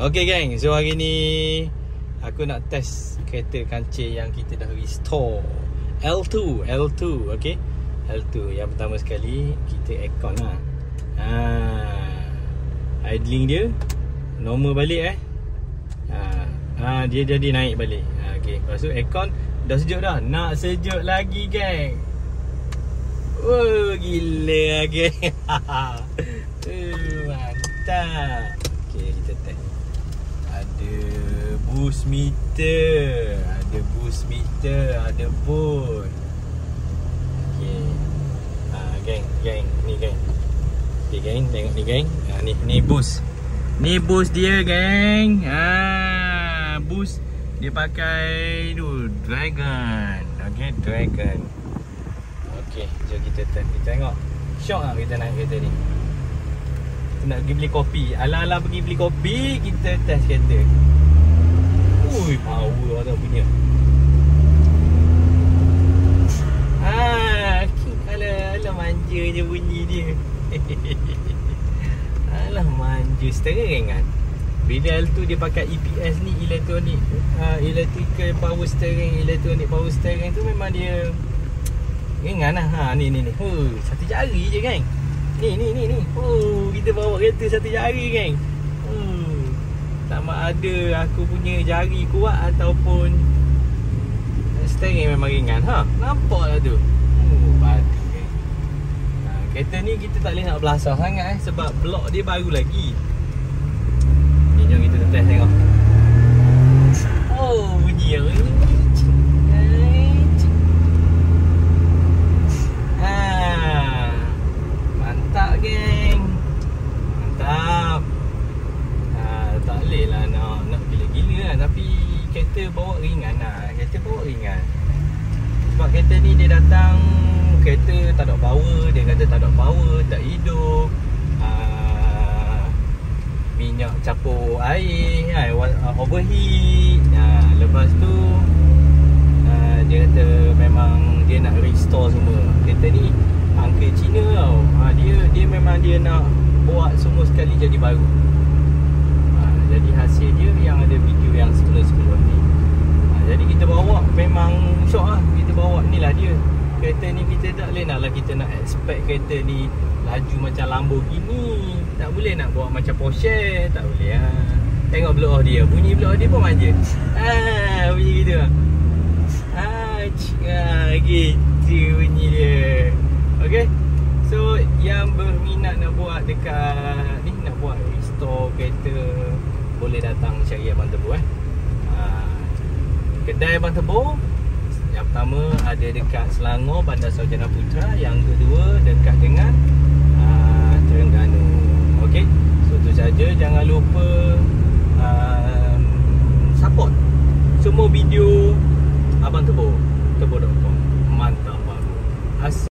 Okay gang, so hari ni aku nak test kereta kancil yang kita dah restore, L2, okay. L2 yang pertama sekali kita aircon lah. Idling dia normal balik dia jadi naik balik. Okay, lepas tu aircon dah sejuk dah, nak sejuk lagi gang. Oh gila lah gang. Mantap. Okay, kita test. Ada boost meter, ada volt. Okay. Gang, ni gang. Okay gang, tengok ni gang. Ni boost. Ni boost dia gang. Boost dia pakai Dragon. Okay, Dragon. Okay, jom kita test. Kita tengok. Syok lah kita naik kereta ni. Kita nak pergi beli kopi. Ala-ala pergi beli kopi, kita test kereta. Ui, power tau punya. Alah manja je bunyi dia. Alah manja steering kan. Bila L2 dia pakai EPS ni, electrical power steering, electronic power steering tu memang dia ringan lah. Ni. Satu jari je kan. Ni. Kita bawa kereta satu jari kan. Sama ada aku punya jari kuat ataupun steering memang ringan. Nampak lah tu. Batu kan. Kereta ni kita tak boleh nak belasah sangat sebab blok dia baru lagi. Ni jom kita test tengok. Bunyi yang mantap geng. Mantap. Tak boleh lah nak gila-gila lah. Tapi kereta bawa ringan lah. Sebab kereta ni dia datang, kereta tak ada power. Dia kata tak ada power, tak hidup. Minyak campur air, overheat. Lepas tu dia kata memang dia nak restore semua. Kereta ni Uncle Cina tau. Dia memang dia nak buat semua sekali jadi baru. Jadi hasil dia yang ada video yang sebelum ni. Jadi kita bawa memang syok lah. Kita bawa ni lah dia. Kereta ni kita tak boleh nak lah kita nak expect kereta ni laju macam Lamborghini. Tak boleh nak bawa macam Porsche. Tak boleh lah. Tengok blow off dia. Bunyi blow off dia pun manja. Bunyi gitu lah. Gitu bunyi dia. Okay. So yang berminat nak buat dekat ni, nak buat restore kereta, boleh datang cari Abang Tebu kedai Abang Tebu. Yang pertama ada dekat Selangor, Bandar Sarjana Putra. Yang kedua dekat dengan Terengganu. Okey. So tu saja, jangan lupa support semua video Abang Tebu, tebu.com. Mantap baru.